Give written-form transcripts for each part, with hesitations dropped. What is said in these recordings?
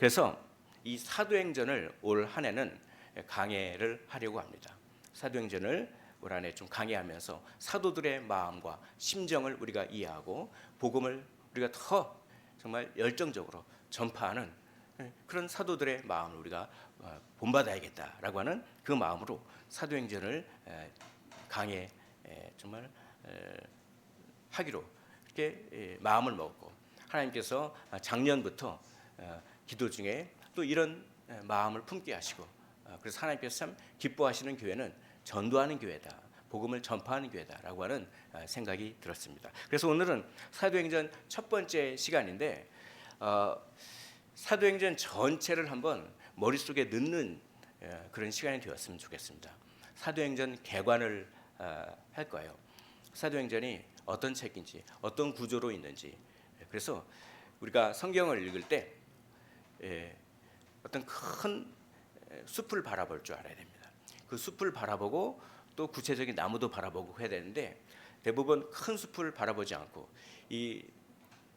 그래서 이 사도행전을 올 한 해는 강해를 하려고 합니다. 사도행전을 올 한 해 좀 강해하면서 사도들의 마음과 심정을 우리가 이해하고 복음을 우리가 더 정말 열정적으로 전파하는 그런 사도들의 마음을 우리가 본받아야겠다라고 하는 그 마음으로 사도행전을 강해 정말 하기로 이렇게 마음을 먹었고, 하나님께서 작년부터 기도 중에 또 이런 마음을 품게 하시고, 그래서 하나님께서 참 기뻐하시는 교회는 전도하는 교회다, 복음을 전파하는 교회다라고 하는 생각이 들었습니다. 그래서 오늘은 사도행전 첫 번째 시간인데 사도행전 전체를 한번 머릿속에 넣는 그런 시간이 되었으면 좋겠습니다. 사도행전 개관을 할 거예요. 사도행전이 어떤 책인지, 어떤 구조로 있는지. 그래서 우리가 성경을 읽을 때 어떤 큰 숲을 바라볼 줄 알아야 됩니다. 그 숲을 바라보고 또 구체적인 나무도 바라보고 해야 되는데, 대부분 큰 숲을 바라보지 않고 이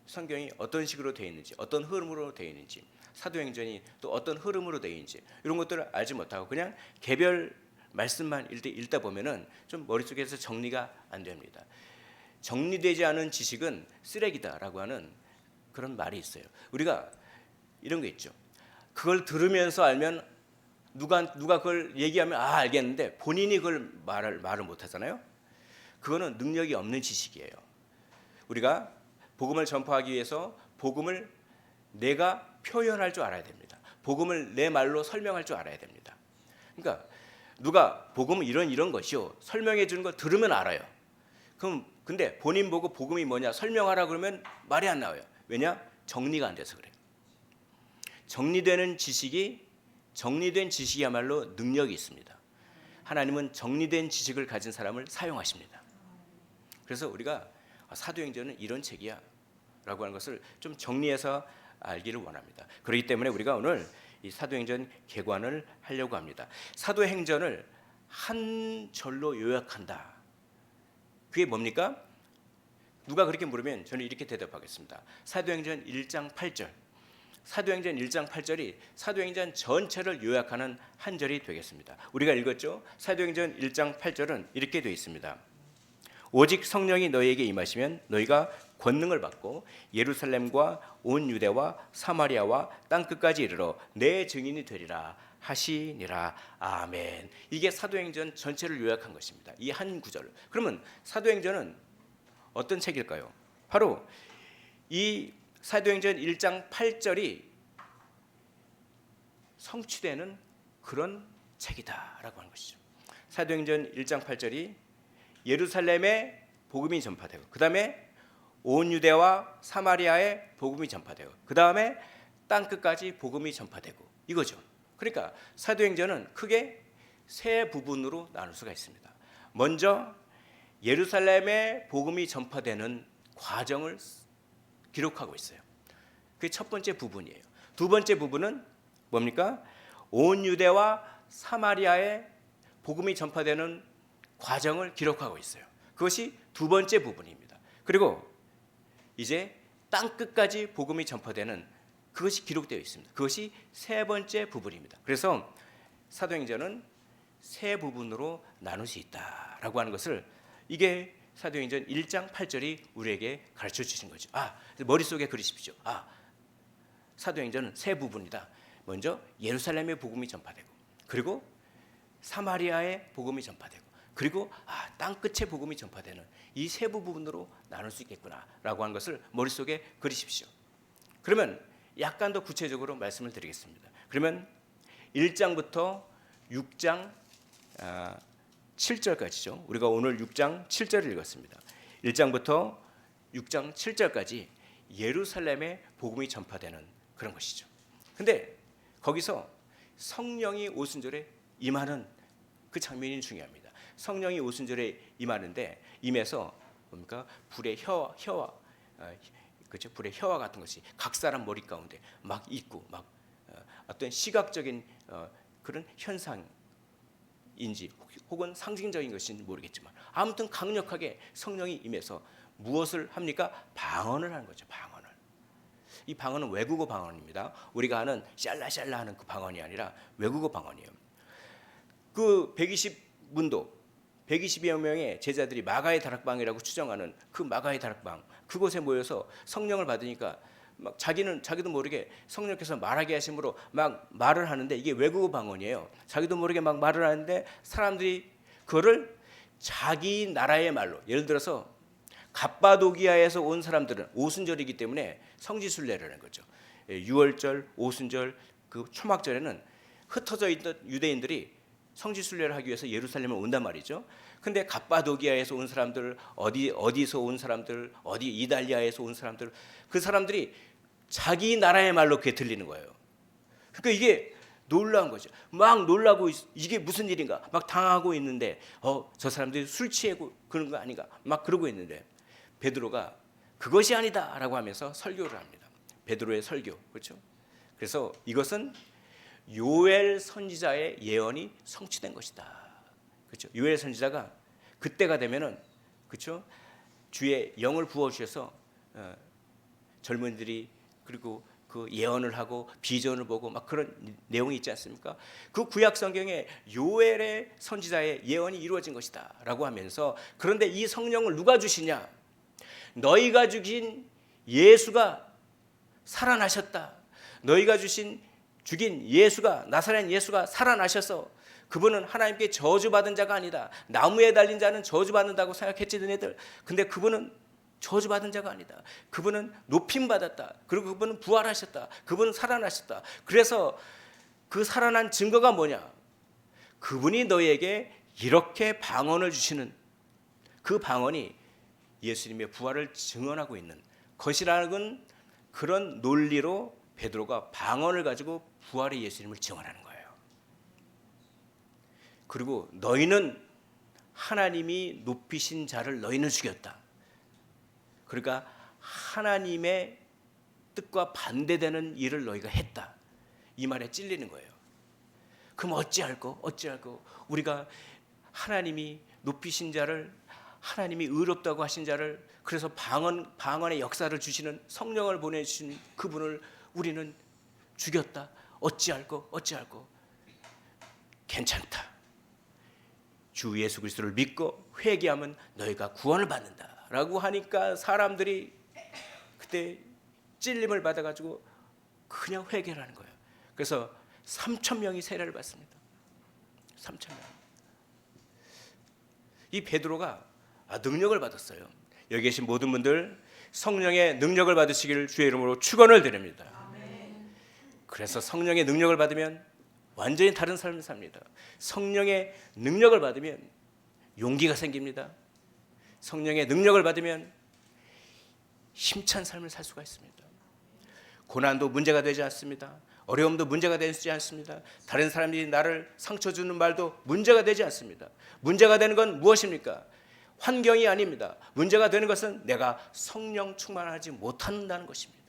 성경이 어떤 식으로 되어 있는지, 어떤 흐름으로 되어 있는지, 사도행전이 또 어떤 흐름으로 되어 있는지 이런 것들을 알지 못하고 그냥 개별 말씀만 읽다 보면은 좀 머릿속에서 정리가 안 됩니다. 정리되지 않은 지식은 쓰레기다라고 하는 그런 말이 있어요. 우리가 이런 게 있죠. 그걸 들으면서 알면 누가 그걸 얘기하면 알겠는데 본인이 그걸 말을 못 하잖아요. 그거는 능력이 없는 지식이에요. 우리가 복음을 전파하기 위해서 복음을 내가 표현할 줄 알아야 됩니다. 복음을 내 말로 설명할 줄 알아야 됩니다. 그러니까 누가 복음은 이런 것이요 설명해 주는 거 들으면 알아요. 그럼 근데 본인 보고 복음이 뭐냐 설명하라 그러면 말이 안 나와요. 왜냐? 정리가 안 돼서 그래요. 정리된 지식이야말로 능력이 있습니다. 하나님은 정리된 지식을 가진 사람을 사용하십니다. 그래서 우리가 사도행전은 이런 책이야 라고 하는 것을 좀 정리해서 알기를 원합니다. 그렇기 때문에 우리가 오늘 이 사도행전 개관을 하려고 합니다. 사도행전을 한 절로 요약한다. 그게 뭡니까? 누가 그렇게 물으면 저는 이렇게 대답하겠습니다. 사도행전 1장 8절. 사도행전 1장 8절이 사도행전 전체를 요약하는 한 절이 되겠습니다. 우리가 읽었죠? 사도행전 1장 8절은 이렇게 되어 있습니다. 오직 성령이 너희에게 임하시면 너희가 권능을 받고 예루살렘과 온 유대와 사마리아와 땅끝까지 이르러 내 증인이 되리라 하시니라. 아멘. 이게 사도행전 전체를 요약한 것입니다. 이 한 구절. 그러면 사도행전은 어떤 책일까요? 바로 이 사도행전 1장 8절이 성취되는 그런 책이다라고 하는 것이죠. 사도행전 1장 8절이 예루살렘에 복음이 전파되고, 그 다음에 온 유대와 사마리아에 복음이 전파되고, 그 다음에 땅끝까지 복음이 전파되고, 이거죠. 그러니까 사도행전은 크게 세 부분으로 나눌 수가 있습니다. 먼저 예루살렘에 복음이 전파되는 과정을 기록하고 있어요. 그게 첫 번째 부분이에요. 두 번째 부분은 뭡니까? 온 유대와 사마리아에 복음이 전파되는 과정을 기록하고 있어요. 그것이 두 번째 부분입니다. 그리고 이제 땅끝까지 복음이 전파되는 그것이 기록되어 있습니다. 그것이 세 번째 부분입니다. 그래서 사도행전은 세 부분으로 나눌 수 있다라고 하는 것을, 이게 사도행전 1장 8절이 우리에게 가르쳐 주신 거죠. 머릿속에 그리십시오. 사도행전은 세 부분이다. 먼저 예루살렘의 복음이 전파되고, 그리고 사마리아의 복음이 전파되고, 그리고 땅끝의 복음이 전파되는 이 세 부분으로 나눌 수 있겠구나라고 하는 것을 머릿속에 그리십시오. 그러면 약간 더 구체적으로 말씀을 드리겠습니다. 그러면 1장부터 6장 7절까지죠. 우리가 오늘 6장 7절을 읽었습니다. 1장부터 6장 7절까지 예루살렘의 복음이 전파되는 그런 것이죠. 근데 거기서 성령이 오순절에 임하는 그 장면이 중요합니다. 성령이 오순절에 임하는데, 임해서 뭡니까? 불의 혀와 그렇죠? 불의 혀와 같은 것이 각 사람 머리 가운데 막 있고, 막 어떤 시각적인 그런 현상인지 혹은 상징적인 것인지 모르겠지만 아무튼 강력하게 성령이 임해서 무엇을 합니까? 방언을 하는 거죠. 방언을. 이 방언은 외국어 방언입니다. 우리가 하는 샬라샬라 하는 그 방언이 아니라 외국어 방언이에요. 그 120문도 120여 명의 제자들이 마가의 다락방이라고 추정하는 그 마가의 다락방, 그곳에 모여서 성령을 받으니까 막 자기도 모르게 성령께서 말하게 하심으로 막 말을 하는데, 이게 외국어 방언이에요. 자기도 모르게 막 말을 하는데 사람들이 그거를 자기 나라의 말로, 예를 들어서 갑바도기아에서 온 사람들은 오순절이기 때문에 성지순례라는 거죠. 유월절, 오순절, 그 초막절에는 흩어져 있던 유대인들이 성지순례를 하기 위해서 예루살렘에 온단 말이죠. 근데 갑바도기아에서 온 사람들, 어디서 온 사람들, 어디 이달리아에서 온 사람들, 그 사람들이 자기 나라의 말로 그게 들리는 거예요. 그러니까 이게 놀라운 거죠. 막 놀라고, 이게 무슨 일인가 막 당하고 있는데, 저 사람들이 술 취하고 그런 거 아닌가 막 그러고 있는데, 베드로가 그것이 아니다라고 하면서 설교를 합니다. 베드로의 설교, 그렇죠? 그래서 이것은 요엘 선지자의 예언이 성취된 것이다. 그렇죠? 요엘 선지자가 그때가 되면은, 그렇죠? 주의 영을 부어 주셔서 젊은이들이 그리고 그 예언을 하고 비전을 보고 막 그런 내용이 있지 않습니까? 그 구약 성경에 요엘의 선지자의 예언이 이루어진 것이다라고 하면서, 그런데 이 성령을 누가 주시냐? 너희가 죽인 예수가 살아나셨다. 너희가 죽인 예수가, 나사렛 예수가 살아나셔서, 그분은 하나님께 저주받은 자가 아니다. 나무에 달린 자는 저주받는다고 생각했지 너희들. 근데 그분은 저주받은 자가 아니다. 그분은 높임받았다. 그리고 그분은 부활하셨다. 그분은 살아나셨다. 그래서 그 살아난 증거가 뭐냐? 그분이 너희에게 이렇게 방언을 주시는, 그 방언이 예수님의 부활을 증언하고 있는 것이라는 그런 논리로 베드로가 방언을 가지고 부활의 예수님을 증언하는 거예요. 그리고 너희는 하나님이 높이신 자를 너희는 죽였다. 그러니까 하나님의 뜻과 반대되는 일을 너희가 했다. 이 말에 찔리는 거예요. 그럼 어찌할꼬? 우리가 하나님이 높이신 자를, 하나님이 의롭다고 하신 자를, 그래서 방언의 역사를 주시는 성령을 보내주신 그분을 우리는 죽였다. 어찌할꼬? 괜찮다. 주 예수 그리스도를 믿고 회개하면 너희가 구원을 받는다 라고 하니까 사람들이 그때 찔림을 받아가지고 그냥 회개를 하는 거예요. 그래서 3,000명이 세례를 받습니다. 3,000명. 이 베드로가 능력을 받았어요. 여기 계신 모든 분들 성령의 능력을 받으시기를 주의 이름으로 축원을 드립니다. 그래서 성령의 능력을 받으면 완전히 다른 삶을 삽니다. 성령의 능력을 받으면 용기가 생깁니다. 성령의 능력을 받으면 힘찬 삶을 살 수가 있습니다. 고난도 문제가 되지 않습니다. 어려움도 문제가 되지 않습니다. 다른 사람들이 나를 상처 주는 말도 문제가 되지 않습니다. 문제가 되는 건 무엇입니까? 환경이 아닙니다. 문제가 되는 것은 내가 성령 충만하지 못한다는 것입니다.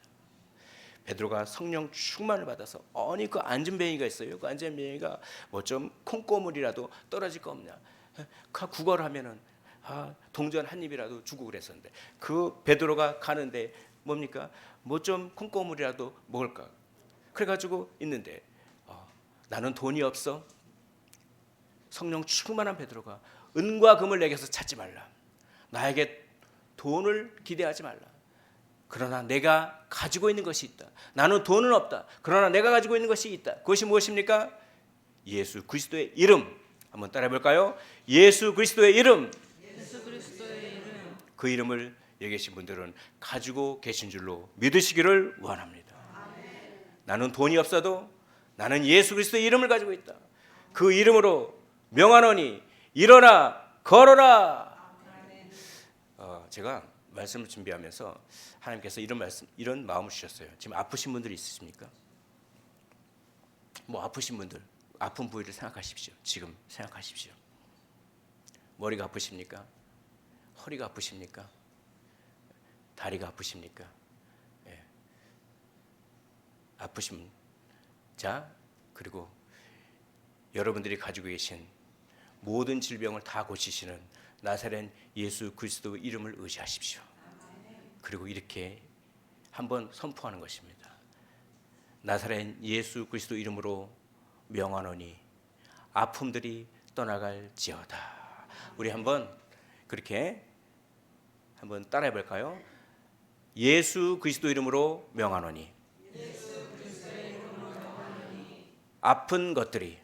베드로가 성령 충만을 받아서, 아니 그 안전뱅이가 있어요. 그 안전뱅이가 뭐 좀 콩고물이라도 떨어질 거 없냐. 그 구걸 하면은 동전 한 입이라도 주고 그랬었는데, 그 베드로가 가는데 뭡니까? 뭐 좀 콩고물이라도 먹을까. 그래가지고 있는데 나는 돈이 없어. 성령 충만한 베드로가 은과 금을 내게서 찾지 말라. 나에게 돈을 기대하지 말라. 그러나 내가 가지고 있는 것이 있다. 나는 돈은 없다. 그러나 내가 가지고 있는 것이 있다. 그것이 무엇입니까? 예수 그리스도의 이름. 한번 따라해 볼까요? 예수 그리스도의 이름. 그 이름을 여기 계신 분들은 가지고 계신 줄로 믿으시기를 원합니다. 나는 돈이 없어도 나는 예수 그리스도의 이름을 가지고 있다. 그 이름으로 명하노니 일어나 걸어라. 제가 말씀을 준비하면서 하나님께서 이런 마음을 주셨어요. 지금 아프신 분들이 있으십니까? 뭐 아프신 분들, 아픈 부위를 생각하십시오. 지금 생각하십시오. 머리가 아프십니까? 허리가 아프십니까? 다리가 아프십니까? 예. 아프신 자, 그리고 여러분들이 가지고 계신 모든 질병을 다 고치시는 나사렛 예수 그리스도 이름을 의지하십시오. 그리고 이렇게 한번 선포하는 것입니다. 나사렛 예수 그리스도 이름으로 명하노니 아픔들이 떠나갈지어다. 우리 한번 그렇게 한번 따라해 볼까요? 예수 그리스도 이름으로 명하노니 아픈 것들이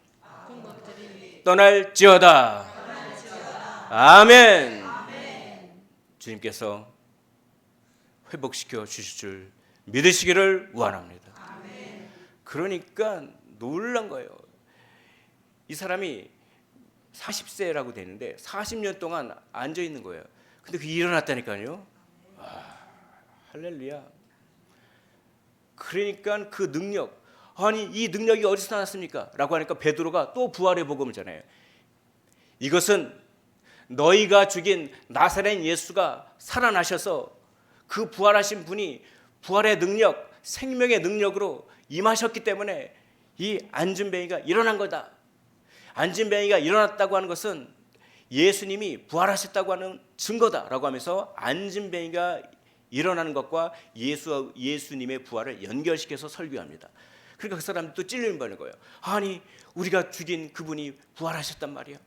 떠날지어다. 아멘. 주님께서 회복시켜 주실 줄 믿으시기를 원합니다. 그러니까 놀란 거예요. 이 사람이 40세라고 되는데 40년 동안 앉아 있는 거예요. 근데 그게 일어났다니까요. 할렐루야. 그러니까 그 능력, 아니 이 능력이 어디서 나왔습니까? 라고 하니까 베드로가 또 부활의 복음을 전해요. 이것은 너희가 죽인 나사렛 예수가 살아나셔서 그 부활하신 분이 부활의 능력, 생명의 능력으로 임하셨기 때문에 이 안진뱅이가 일어난 거다. 안진뱅이가 일어났다고 하는 것은 예수님이 부활하셨다고 하는 증거다라고 하면서 안진뱅이가 일어나는 것과 예수님의 부활을 연결시켜서 설교합니다. 그러니까 그 사람이 또 찔림 받는 거예요. 아니 우리가 죽인 그분이 부활하셨단 말이야.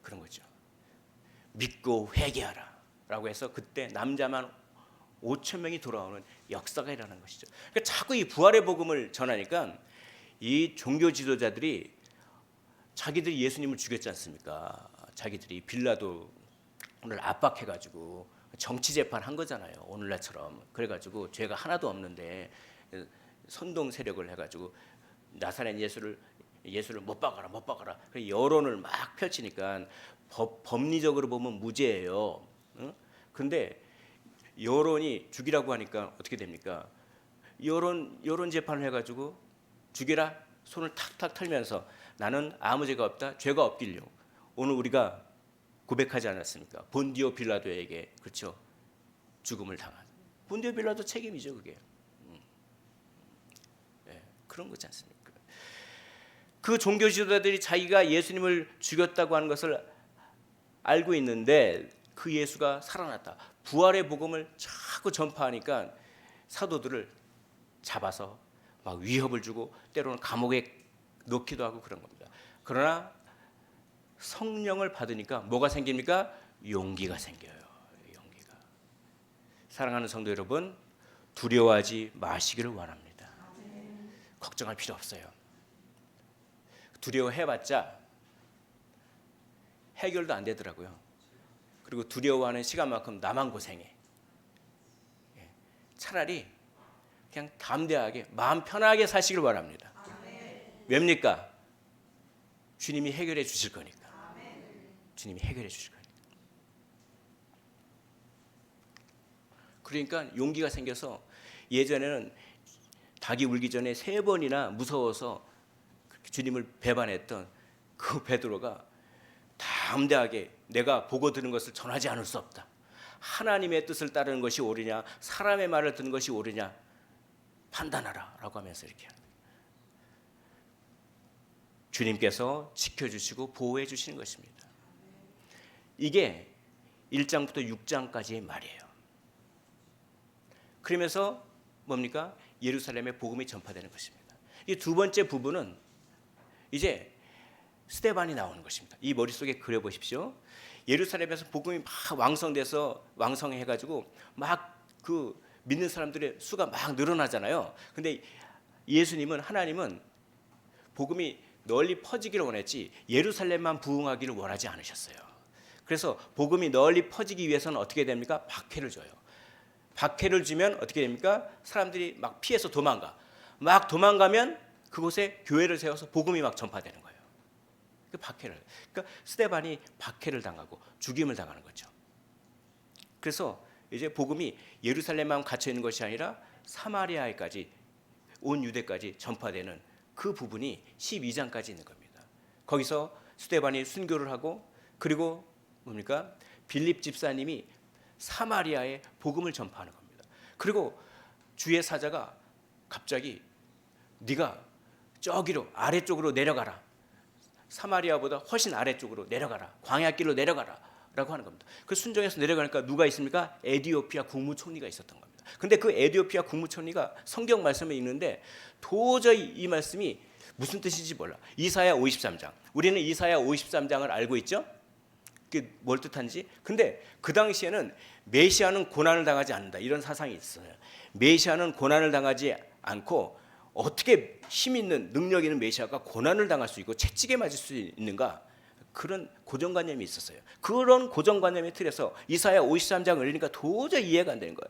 그런 거죠. 믿고 회개하라 라고 해서 그때 남자만 5천 명이 돌아오는 역사가 일어나는 것이죠. 그러니까 자꾸 이 부활의 복음을 전하니까 이 종교 지도자들이 자기들이 예수님을 죽였지 않습니까? 자기들이 빌라도를 압박해가지고 정치 재판한 거잖아요. 오늘날처럼. 그래가지고 죄가 하나도 없는데 선동 세력을 해가지고 나사렛 예수를 못 박아라 못 박아라. 여론을 막 펼치니까 법리적으로 보면 무죄예요. 근데 여론이 죽이라고 하니까 어떻게 됩니까? 여론 재판을 해가지고 죽이라 손을 탁탁 털면서 나는 아무 죄가 없다, 죄가 없길요. 오늘 우리가 고백하지 않았습니까? 본디오 빌라도에게 그렇죠, 죽음을 당한 본디오 빌라도 책임이죠 그게. 네, 그런 거지 않습니까? 그 종교 지도자들이 자기가 예수님을 죽였다고 하는 것을 알고 있는데 그 예수가 살아났다, 부활의 복음을 자꾸 전파하니까 사도들을 잡아서 막 위협을 주고 때로는 감옥에 넣기도 하고 그런 겁니다. 그러나 성령을 받으니까 뭐가 생깁니까? 용기가 생겨요. 용기가. 사랑하는 성도 여러분, 두려워하지 마시기를 원합니다. 걱정할 필요 없어요. 두려워해봤자 해결도 안 되더라고요. 그리고 두려워하는 시간만큼 나만 고생해. 차라리 그냥 담대하게 마음 편하게 사시길 바랍니다. 왜입니까? 주님이 해결해 주실 거니까. 주님이 해결해 주실 거니까. 그러니까 용기가 생겨서 예전에는 닭이 울기 전에 3번이나 무서워서 주님을 배반했던 그 베드로가 담대하게 내가 보고 들은 것을 전하지 않을 수 없다. 하나님의 뜻을 따르는 것이 옳으냐 사람의 말을 듣는 것이 옳으냐 판단하라 라고 하면서 이렇게 합니다. 주님께서 지켜주시고 보호해 주시는 것입니다. 이게 1장부터 6장까지의 말이에요. 그러면서 뭡니까? 예루살렘에 복음이 전파되는 것입니다. 이 두 번째 부분은 이제 스데반이 나오는 것입니다. 이 머릿속에 그려보십시오. 예루살렘에서 복음이 막 왕성해가지고 막 그 믿는 사람들의 수가 막 늘어나잖아요. 근데 하나님은 복음이 널리 퍼지기를 원했지 예루살렘만 부흥하기를 원하지 않으셨어요. 그래서 복음이 널리 퍼지기 위해서는 어떻게 됩니까? 박해를 줘요. 박해를 주면 어떻게 됩니까? 사람들이 막 피해서 도망가. 막 도망가면 그곳에 교회를 세워서 복음이 막 전파되는 거예요. 그 박해를. 그러니까 스데반이 박해를 당하고 죽임을 당하는 거죠. 그래서 이제 복음이 예루살렘만 갇혀 있는 것이 아니라 사마리아에까지 온 유대까지 전파되는 그 부분이 12장까지 있는 겁니다. 거기서 스데반이 순교를 하고 그리고 뭡니까? 빌립 집사님이 사마리아에 복음을 전파하는 겁니다. 그리고 주의 사자가 갑자기 네가 저기로 아래쪽으로 내려가라. 사마리아보다 훨씬 아래쪽으로 내려가라. 광야길로 내려가라 라고 하는 겁니다. 그 순종해서 내려가니까 누가 있습니까? 에디오피아 국무총리가 있었던 겁니다. 근데 그 에디오피아 국무총리가 성경 말씀에 있는데 도저히 이 말씀이 무슨 뜻인지 몰라. 이사야 53장. 우리는 이사야 53장을 알고 있죠? 그게 뭘 뜻한지. 근데 그 당시에는 메시아는 고난을 당하지 않는다, 이런 사상이 있어요. 메시아는 고난을 당하지 않고 어떻게 힘 있는 능력 있는 메시아가 고난을 당할 수 있고 채찍에 맞을 수 있는가, 그런 고정관념이 있었어요. 그런 고정관념의 틀에서 이사야 53장을 읽으니까 도저히 이해가 안 되는 거예요.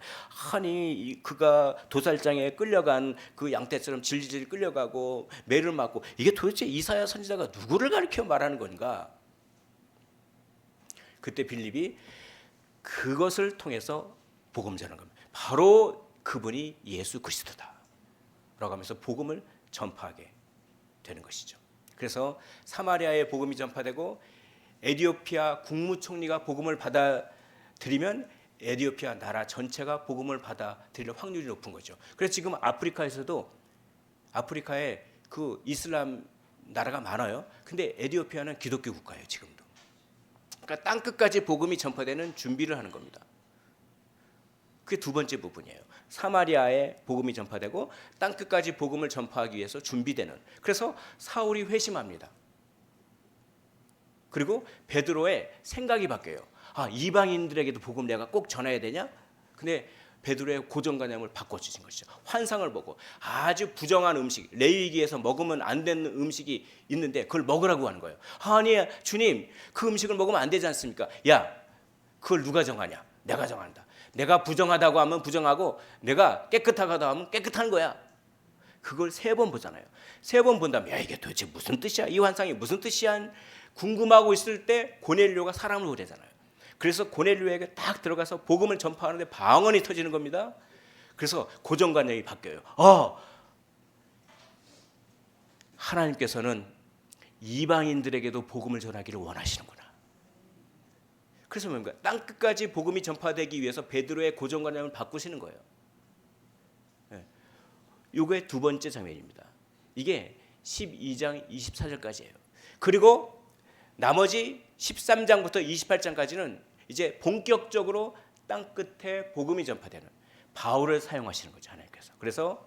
아니 그가 도살장에 끌려간 그 양떼처럼 질질 끌려가고 매를 맞고, 이게 도대체 이사야 선지자가 누구를 가리켜 말하는 건가. 그때 빌립이 그것을 통해서 복음 전하는 겁니다. 바로 그분이 예수 그리스도다 라고 하면서 복음을 전파하게 되는 것이죠. 그래서 사마리아에 복음이 전파되고 에디오피아 국무총리가 복음을 받아들이면 에디오피아 나라 전체가 복음을 받아들일 확률이 높은 거죠. 그래서 지금 아프리카에서도, 아프리카에 그 이슬람 나라가 많아요. 근데 에디오피아는 기독교 국가예요, 지금도. 그러니까 땅 끝까지 복음이 전파되는 준비를 하는 겁니다. 그게 두 번째 부분이에요. 사마리아에 복음이 전파되고 땅 끝까지 복음을 전파하기 위해서 준비되는. 그래서 사울이 회심합니다. 그리고 베드로의 생각이 바뀌어요. 아, 이방인들에게도 복음 내가 꼭 전해야 되냐? 근데 베드로의 고정관념을 바꿔주신 것이죠. 환상을 보고 아주 부정한 음식, 레위기에서 먹으면 안 되는 음식이 있는데 그걸 먹으라고 하는 거예요. 아니 주님, 그 음식을 먹으면 안 되지 않습니까? 야, 그걸 누가 정하냐? 내가 정한다. 내가 부정하다고 하면 부정하고, 내가 깨끗하다고 하면 깨끗한 거야. 그걸 3번 보잖아요. 3번 본 다음에 야, 이게 도대체 무슨 뜻이야? 이 환상이 무슨 뜻이야? 궁금하고 있을 때 고넬료가 사람을 보내잖아요. 그래서 고넬료에게 딱 들어가서 복음을 전파하는데 방언이 터지는 겁니다. 그래서 고정관념이 바뀌어요. 하나님께서는 이방인들에게도 복음을 전하기를 원하시는구나. 그래서 뭡니까? 땅 끝까지 복음이 전파되기 위해서 베드로의 고정관념을 바꾸시는 거예요. 이게 두 번째 장면입니다. 이게 12장 24절까지예요. 그리고 나머지 13장부터 28장까지는 이제 본격적으로 땅 끝에 복음이 전파되는 바울을 사용하시는 거죠, 하나님께서. 그래서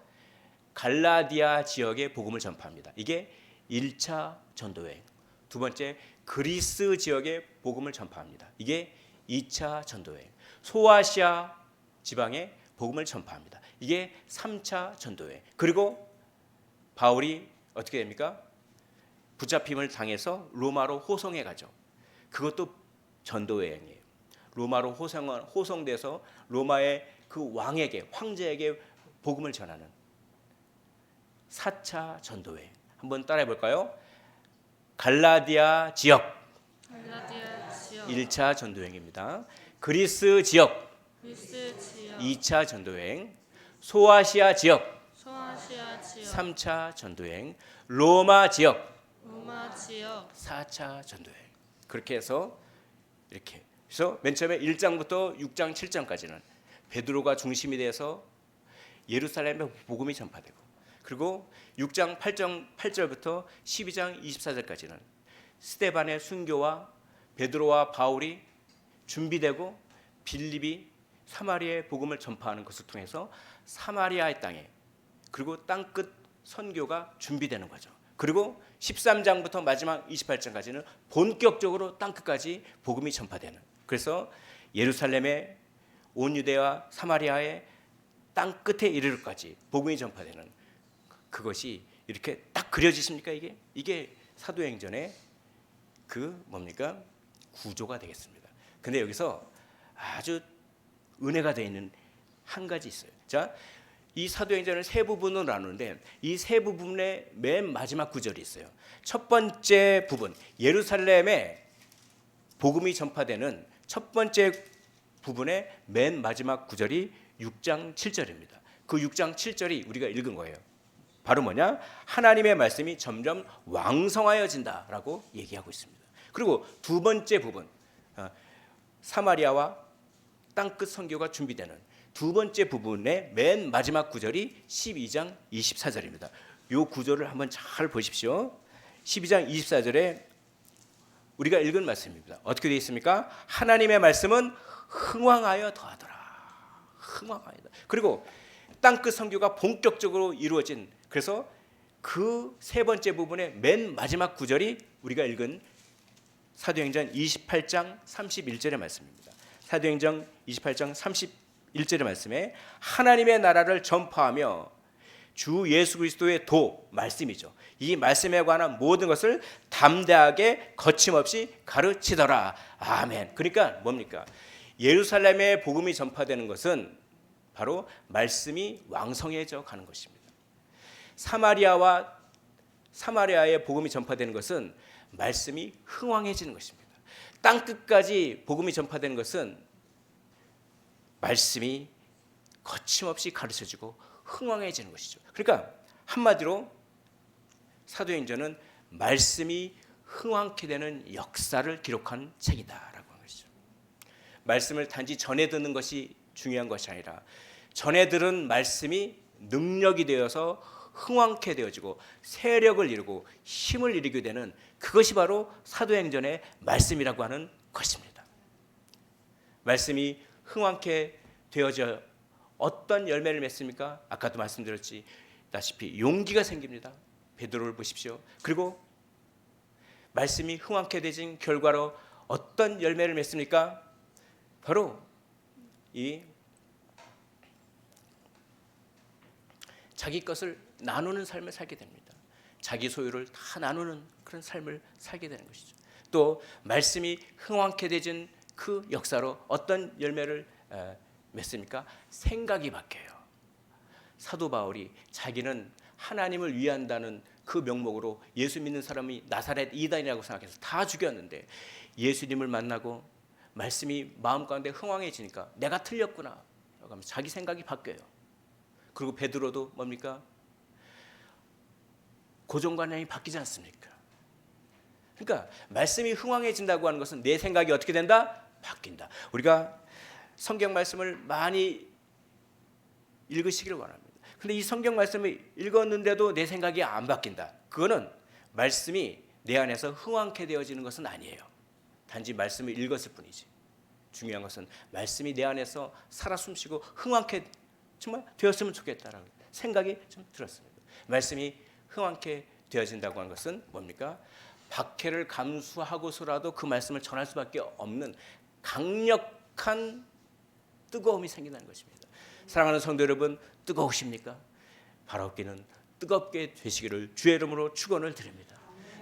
갈라디아 지역에 복음을 전파합니다. 이게 1차 전도여행. 두 번째, 그리스 지역에 복음을 전파합니다. 이게 2차 전도여행. 소아시아 지방에 복음을 전파합니다. 이게 3차 전도여행. 그리고 바울이 어떻게 됩니까? 붙잡힘을 당해서 로마로 호송해 가죠. 그것도 전도여행이에요. 로마로 호송돼서 로마의 그 왕에게, 황제에게 복음을 전하는 4차 전도여행. 한번 따라해 볼까요? 갈라디아 지역 1차 전도여행입니다. 그리스 지역 2차 전도여행, 소아시아 지역 3차 전도여행, 로마 지역 4차 전도여행. 그렇게 해서 이렇게 그래서 맨 처음에 1장부터 6장 7장까지는 베드로가 중심이 돼서 예루살렘에 복음이 전파되고, 그리고 6장 8절부터 12장 24절까지는 스데반의 순교와 베드로와 바울이 준비되고 빌립이 사마리아의 복음을 전파하는 것을 통해서 사마리아의 땅에, 그리고 땅끝 선교가 준비되는 거죠. 그리고 13장부터 마지막 28장까지는 본격적으로 땅끝까지 복음이 전파되는. 그래서 예루살렘의 온 유대와 사마리아의 땅 끝에 이르기까지 복음이 전파되는, 그것이 이렇게 딱 그려지십니까? 이게 사도행전의 그 뭡니까? 구조가 되겠습니다. 근데 여기서 아주 은혜가 되어 있는 한 가지 있어요. 자, 이 사도행전을 3부분으로 나누는데 이 3부분의 맨 마지막 구절이 있어요. 첫 번째 부분, 예루살렘에 복음이 전파되는 첫 번째 부분의 맨 마지막 구절이 6장 7절입니다. 그 6장 7절이 우리가 읽은 거예요. 바로 뭐냐? 하나님의 말씀이 점점 왕성하여진다라고 얘기하고 있습니다. 그리고 두 번째 부분, 사마리아와 땅끝 선교가 준비되는 두 번째 부분의 맨 마지막 구절이 12장 24절입니다. 이 구절을 한번 잘 보십시오. 12장 24절에 우리가 읽은 말씀입니다. 어떻게 되어 있습니까? 하나님의 말씀은 흥왕하여 더하더라. 흥왕하여. 그리고 땅끝 선교가 본격적으로 이루어진, 그래서 그 세 번째 부분의 맨 마지막 구절이 우리가 읽은 사도행전 28장 31절의 말씀입니다. 사도행전 28장 31절의 말씀에 하나님의 나라를 전파하며 주 예수 그리스도의 도, 말씀이죠. 이 말씀에 관한 모든 것을 담대하게 거침없이 가르치더라. 아멘. 그러니까 뭡니까? 예루살렘의 복음이 전파되는 것은 바로 말씀이 왕성해져 가는 것입니다. 사마리아의 복음이 전파되는 것은 말씀이 흥왕해지는 것입니다. 땅 끝까지 복음이 전파되는 것은 말씀이 거침없이 가르쳐지고 흥왕해지는 것이죠. 그러니까 한마디로 사도행전은 말씀이 흥왕케 되는 역사를 기록한 책이다라고 하는 것이죠. 말씀을 단지 전해 듣는 것이 중요한 것이 아니라 전해 들은 말씀이 능력이 되어서 흥왕케 되어지고 세력을 이루고 힘을 이루게 되는, 그것이 바로 사도행전의 말씀이라고 하는 것입니다. 말씀이 흥왕케 되어져 어떤 열매를 맺습니까? 아까도 말씀드렸다시피 용기가 생깁니다. 베드로를 보십시오. 그리고 말씀이 흥왕케 되진 결과로 어떤 열매를 맺습니까? 바로 이 자기 것을 나누는 삶을 살게 됩니다. 자기 소유를 다 나누는 그런 삶을 살게 되는 것이죠. 또 말씀이 흥왕케 되진 그 역사로 어떤 열매를 맺습니까? 생각이 바뀌어요. 사도 바울이 자기는 하나님을 위한다는 그 명목으로 예수 믿는 사람이 나사렛 이단이라고 생각해서 다 죽였는데, 예수님을 만나고 말씀이 마음 가운데 흥왕해지니까 내가 틀렸구나 라고 하면서 자기 생각이 바뀌어요. 그리고 베드로도 뭡니까? 고정관념이 바뀌지 않습니까? 그러니까 말씀이 흥왕해진다고 하는 것은 내 생각이 어떻게 된다? 바뀐다. 우리가 성경 말씀을 많이 읽으시기를 원합니다. 근데 이 성경 말씀을 읽었는데도 내 생각이 안 바뀐다. 그거는 말씀이 내 안에서 흥왕케 되어지는 것은 아니에요. 단지 말씀을 읽었을 뿐이지. 중요한 것은 말씀이 내 안에서 살아 숨쉬고 흥왕케 정말 되었으면 좋겠다라는 생각이 좀 들었습니다. 말씀이 흥왕케 되어진다고 하는 것은 뭡니까? 박해를 감수하고서라도 그 말씀을 전할 수밖에 없는 강력한 뜨거움이 생긴다는 것입니다. 사랑하는 성도 여러분, 뜨거우십니까? 바라옵기는 뜨겁게 되시기를 주의 이름으로 축원을 드립니다.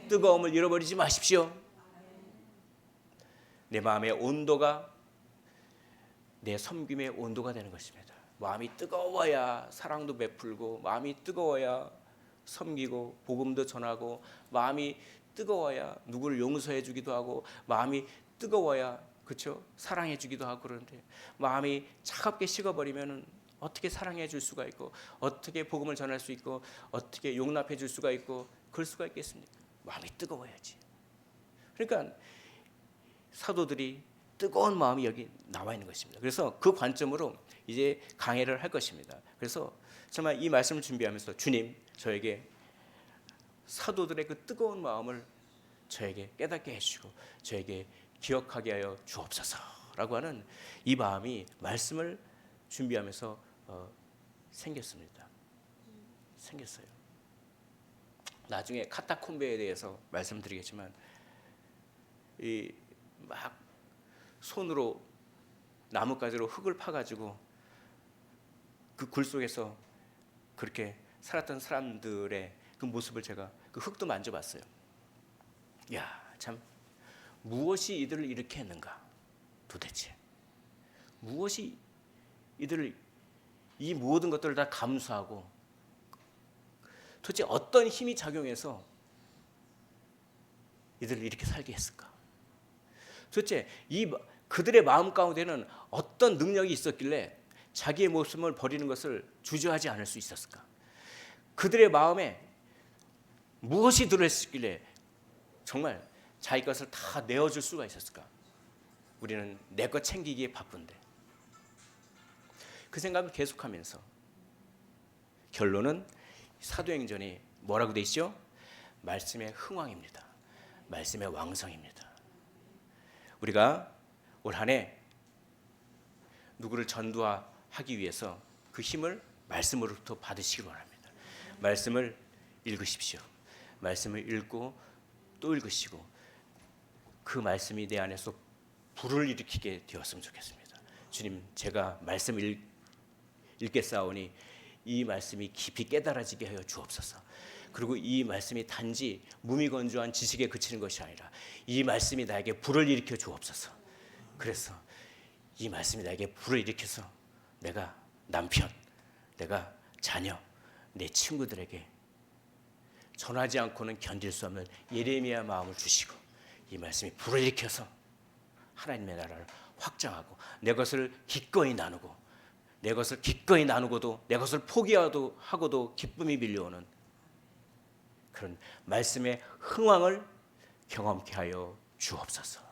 뜨거움을 잃어버리지 마십시오. 내 마음의 온도가 내 섬김의 온도가 되는 것입니다. 마음이 뜨거워야 사랑도 베풀고, 마음이 뜨거워야 섬기고 복음도 전하고, 마음이 뜨거워야 누구를 용서해 주기도 하고, 마음이 뜨거워야 그렇죠? 사랑해 주기도 하고. 그런데 마음이 차갑게 식어버리면 어떻게 사랑해 줄 수가 있고, 어떻게 복음을 전할 수 있고, 어떻게 용납해 줄 수가 있고, 그럴 수가 있겠습니까? 마음이 뜨거워야지. 그러니까 사도들이 뜨거운 마음이 여기 나와 있는 것입니다. 그래서 그 관점으로 이제 강해를 할 것입니다. 그래서 정말 이 말씀을 준비하면서 주님, 저에게 사도들의 그 뜨거운 마음을 저에게 깨닫게 해주시고 저에게 기억하게 하여 주옵소서라고 하는 이 마음이 말씀을 준비하면서 생겼습니다. 생겼어요. 나중에 카타콤베에 대해서 말씀드리겠지만, 이 막 손으로 나뭇가지로 흙을 파가지고 그 굴 속에서 그렇게 살았던 사람들의 그 모습을 제가 그 흙도 만져봤어요. 야, 참 무엇이 이들을 이렇게 했는가? 도대체 무엇이 이들을 이 모든 것들을 다 감수하고 도대체 어떤 힘이 작용해서 이들을 이렇게 살게 했을까? 도대체 그들의 마음 가운데는 어떤 능력이 있었길래 자기의 목숨을 버리는 것을 주저하지 않을 수 있었을까? 그들의 마음에 무엇이 들어있었길래 정말 자기 것을 다 내어줄 수가 있었을까? 우리는 내 것 챙기기에 바쁜데. 그 생각을 계속하면서 결론은 사도행전이 뭐라고 돼 있죠? 말씀의 흥왕입니다. 말씀의 왕성입니다. 우리가 올 한 해 누구를 전도하기 위해서 그 힘을 말씀으로부터 받으시기 바랍니다. 말씀을 읽으십시오. 말씀을 읽고 또 읽으시고 그 말씀이 내 안에서 불을 일으키게 되었으면 좋겠습니다. 주님, 제가 말씀을 읽겠사오니 이 말씀이 깊이 깨달아지게 하여 주옵소서. 그리고 이 말씀이 단지 무미건조한 지식에 그치는 것이 아니라 이 말씀이 나에게 불을 일으켜 주옵소서. 그래서 이 말씀이 나에게 불을 일으켜서 내가 남편, 내가 자녀, 내 친구들에게 전하지 않고는 견딜 수 없는 예레미야 마음을 주시고 이 말씀이 불을 일으켜서 하나님의 나라를 확장하고 내 것을 기꺼이 나누고 내 것을 기꺼이 나누고도 내 것을 포기하고도 기쁨이 밀려오는 그런 말씀의 흥황을 경험케 하여 주옵소서.